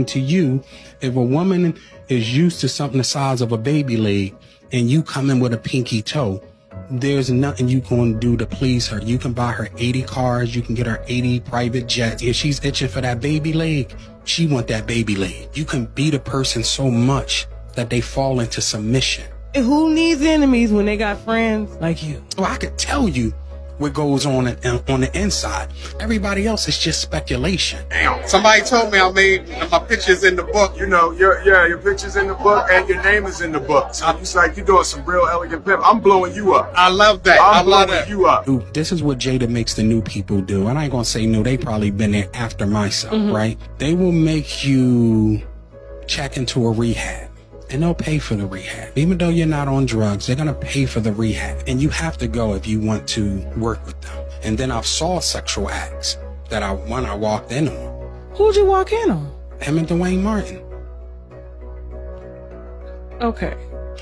explain to you, if a woman is used to something the size of a baby leg and you come in with a pinky toe, there's nothing you can do to please her. You can buy her 80 cars. You can get her 80 private jets. If she's itching for that baby leg, she want that baby leg. You can beat a person so much that they fall into submission. And who needs enemies when they got friends like you? Well, I could tell you what goes on the inside. Everybody else is just speculation. Damn. Somebody told me I made my pictures in the book. You know, your picture's in the book and your name is in the book. So it's like you're doing some real elegant pimp. I'm blowing you up. I love that. I'm blowing you up. Dude, this is what Jada makes the new people do. And I ain't gonna say new. They probably been there after myself, right? They will make you check into a rehab. And they'll pay for the rehab. Even though you're not on drugs, they're gonna pay for the rehab. And you have to go if you want to work with them. And then I saw sexual acts that I walked in on. Who'd you walk in on? Him and Dwayne Martin. Okay.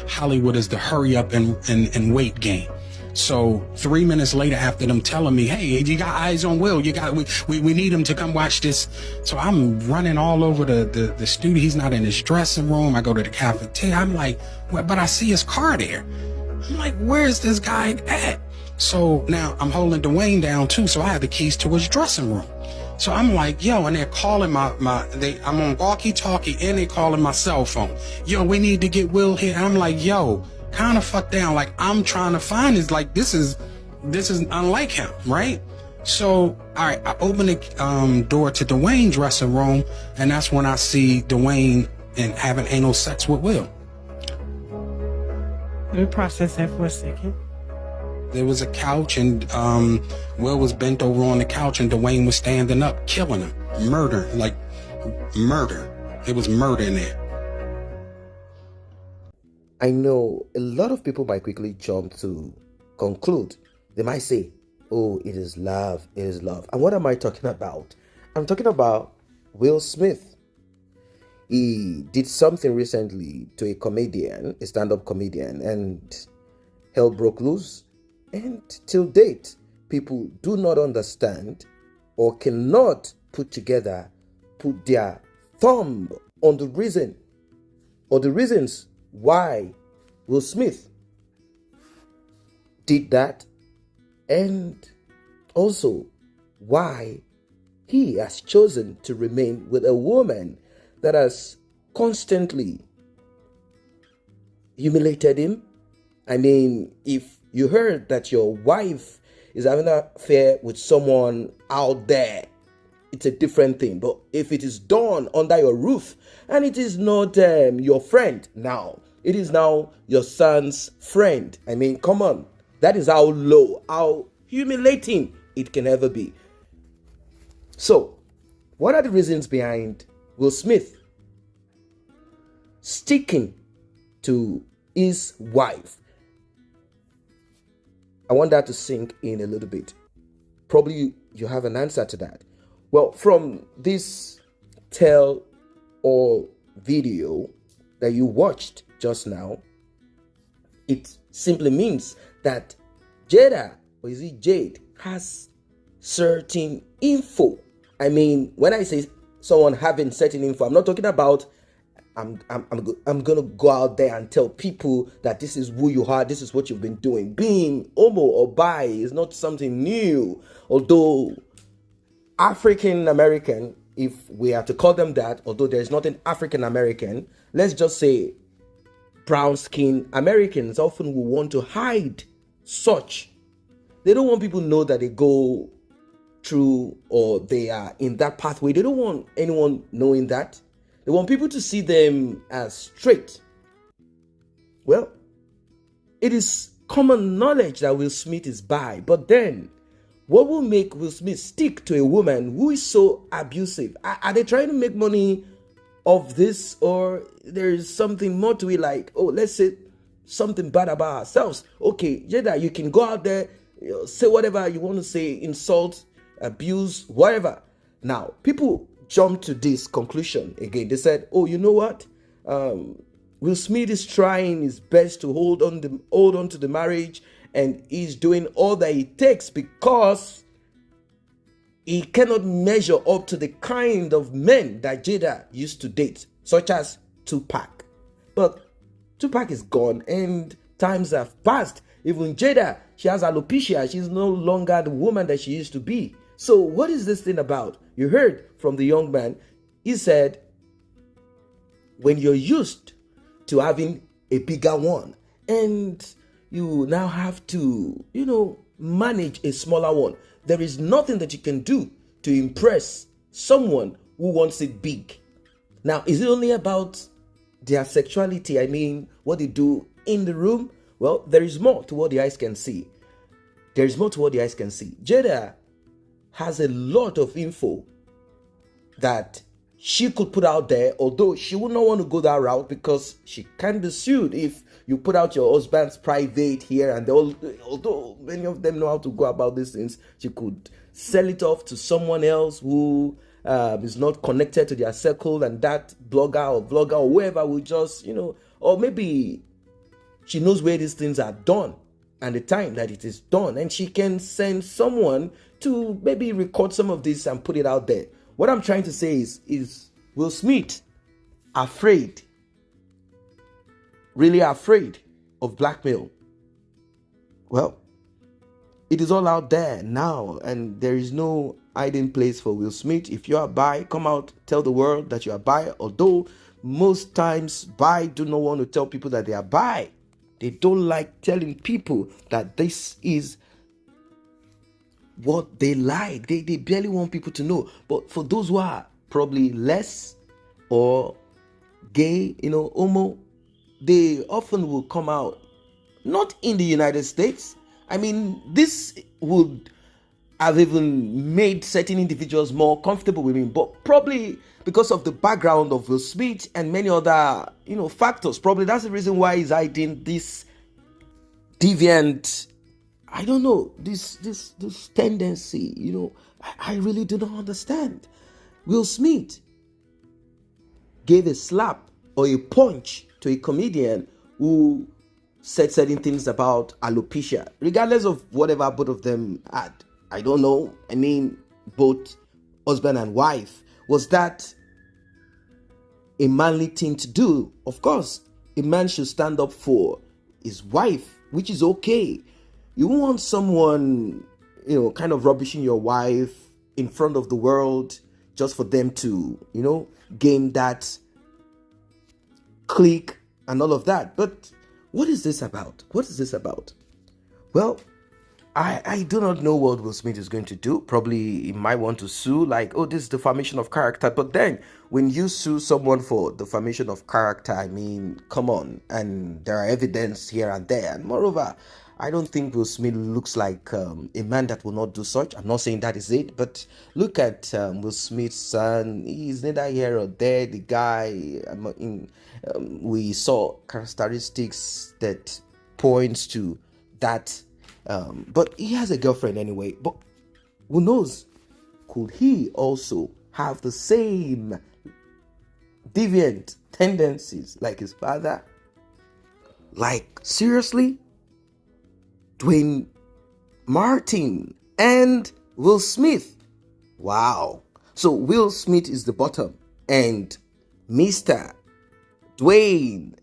Hollywood is the hurry up and wait game. So 3 minutes later, after them telling me, hey, you got eyes on Will, we need him to come watch this. So I'm running all over the studio. He's not in his dressing room. I go to the cafeteria. I'm like, well, but I see his car there. I'm like, where's this guy at? So now I'm holding Dwayne down too. So I have the keys to his dressing room. So I'm like, yo, and they're calling I'm on walkie-talkie and they calling my cell phone. Yo, we need to get Will here. And I'm like, yo, kind of fucked down. Like, I'm trying to find this. Like, this is unlike him, right? So, all right, I open the door to Dwayne's dressing room, and that's when I see Dwayne and having anal sex with Will. Let me process that for a second. There was a couch, and Will was bent over on the couch, and Dwayne was standing up, killing him, murder. It was murder in there. I know a lot of people might quickly jump to conclude. They might say, oh, it is love, it is love. And what am I talking about? I'm talking about Will Smith. He did something recently to a comedian, a stand-up comedian, and hell broke loose. And till date, people do not understand or cannot put their thumb on the reason or the reasons why Will Smith did that, and also why he has chosen to remain with a woman that has constantly humiliated him. I mean, if you heard that your wife is having an affair with someone out there, it's a different thing. But if it is done under your roof and it is not your friend now, it is now your son's friend. I mean, come on. That is how low, how humiliating it can ever be. So, what are the reasons behind Will Smith sticking to his wife? I want that to sink in a little bit. Probably you have an answer to that. Well, from this tell-all video that you watched just now, it simply means that Jada, or is it Jade, has certain info. I mean, when I say someone having certain info, I'm not talking about I'm gonna go out there and tell people that this is who you are, this is what you've been doing. Being homo or bi is not something new, although African American, if we are to call them that, although there's nothing African American, let's just say brown skin Americans often will want to hide such. They don't want people to know that they go through or they are in that pathway. They don't want anyone knowing that. They want people to see them as straight. Well, it is common knowledge that Will Smith is bi, but then what will make Will Smith stick to a woman who is so abusive? Are they trying to make money of this, or there is something more to it, like, oh, let's say something bad about ourselves? Okay, Jada, you can go out there, say whatever you want to say, insult, abuse, whatever. Now, people jump to this conclusion again. They said, oh, you know what? Will Smith is trying his best to hold on to the marriage, and he's doing all that it takes because he cannot measure up to the kind of men that Jada used to date, such as Tupac. But Tupac is gone and times have passed. Even Jada, she has alopecia. She's no longer the woman that she used to be. So what is this thing about? You heard from the young man. He said, when you're used to having a bigger one and you now have to, manage a smaller one, there is nothing that you can do to impress someone who wants it big. Now, is it only about their sexuality? I mean, what they do in the room? Well, there is more to what the eyes can see. There is more to what the eyes can see. Jada has a lot of info that she could put out there, although she would not want to go that route because she can be sued if you put out your husband's private here and there. Although many of them know how to go about these things, she could sell it off to someone else who is not connected to their circle, and that blogger or vlogger or whoever will just, or maybe she knows where these things are done and the time that it is done, and she can send someone to maybe record some of this and put it out there. What I'm trying to say is Will Smith afraid, really afraid of blackmail? Well, it is all out there now, and there is no hiding place for Will Smith. If you are bi, come out, tell the world that you are bi. Although most times bi do not want to tell people that they are bi. They don't like telling people that this is what they like. They barely want people to know. But for those who are probably less or gay, homo, they often will come out. Not in the United States. I mean, this would have even made certain individuals more comfortable with him, but probably because of the background of Will Smith and many other, factors. Probably that's the reason why he's hiding this deviant, I don't know, this tendency, I really do not understand. Will Smith gave a slap or a punch to a comedian who said certain things about alopecia, regardless of whatever both of them had. I don't know. I mean, both husband and wife. Was that a manly thing to do? Of course, a man should stand up for his wife, which is okay. You want someone, kind of rubbishing your wife in front of the world just for them to, gain that click and all of that. But what is this about? What is this about? Well, I do not know what Will Smith is going to do. Probably he might want to sue, like, oh, this is defamation of character. But then when you sue someone for defamation of character, I mean, come on. And there are evidence here and there. And moreover, I don't think Will Smith looks like a man that will not do such. I'm not saying that is it. But look at Will Smith's son. He's neither here or there. The guy, we saw characteristics that points to that. But he has a girlfriend anyway. But who knows? Could he also have the same deviant tendencies like his father? Like, seriously? Dwayne Martin and Will Smith. Wow. So Will Smith is the bottom and Mr. Dwayne,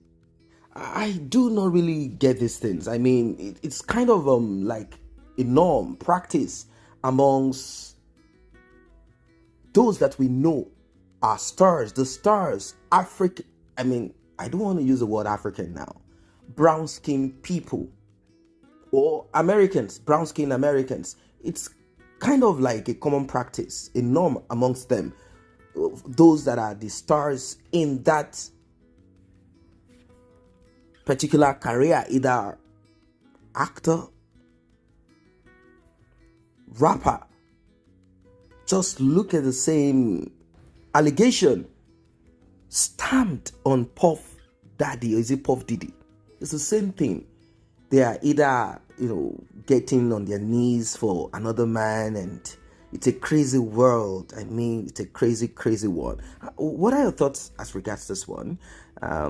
I do not really get these things. I mean, it's kind of like a norm, practice amongst those that we know are stars, the stars, African. I mean, I don't want to use the word African now. Brown skinned people or Americans, brown skinned Americans. It's kind of like a common practice, a norm amongst them. Those that are the stars in that particular career, either actor, rapper. Just look at the same allegation stamped on Puff Daddy, or is it Puff Diddy? It's the same thing. They are either, getting on their knees for another man, and it's a crazy world. I mean, it's a crazy, crazy one. What are your thoughts as regards this one?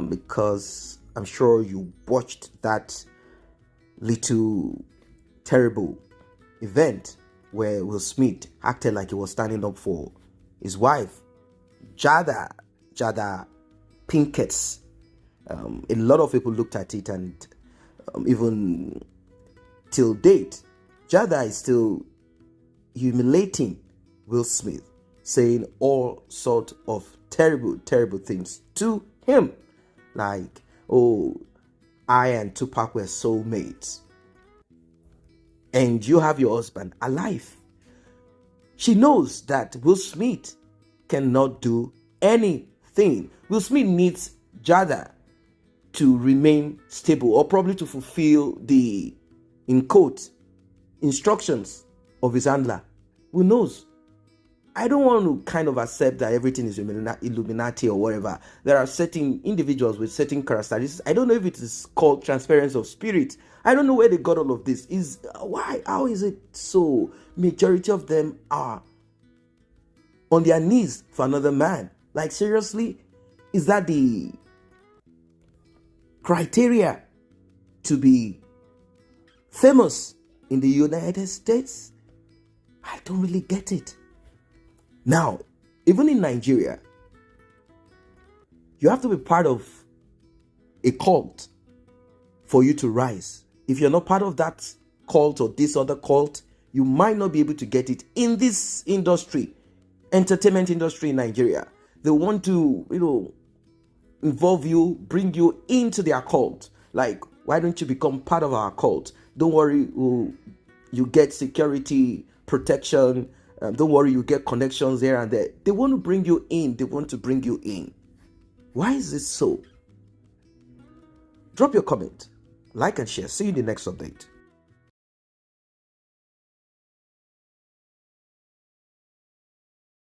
Because I'm sure you watched that little terrible event where Will Smith acted like he was standing up for his wife, Jada Pinket. A lot of people looked at it, and even till date, Jada is still humiliating Will Smith, saying all sorts of terrible things to him, like, oh, I and Tupac were soulmates, and you have your husband alive. She knows that Will Smith cannot do anything. Will Smith needs Jada to remain stable, or probably to fulfill the, in quote, instructions of his handler. Who knows? I don't want to kind of accept that everything is Illuminati or whatever. There are certain individuals with certain characteristics. I don't know if it is called transference of spirit. I don't know where they got all of this. How is it so? Majority of them are on their knees for another man. Like, seriously? Is that the criteria to be famous in the United States? I don't really get it. Now, even in Nigeria, you have to be part of a cult for you to rise. If you're not part of that cult or this other cult, you might not be able to get it in this industry, entertainment industry in Nigeria. They want to, involve you, bring you into their cult. Like, why don't you become part of our cult? Don't worry, you get security, protection. Don't worry, you get connections here and there. They want to bring you in. They want to bring you in. Why is this so? Drop your comment, like and share. See you in the next update.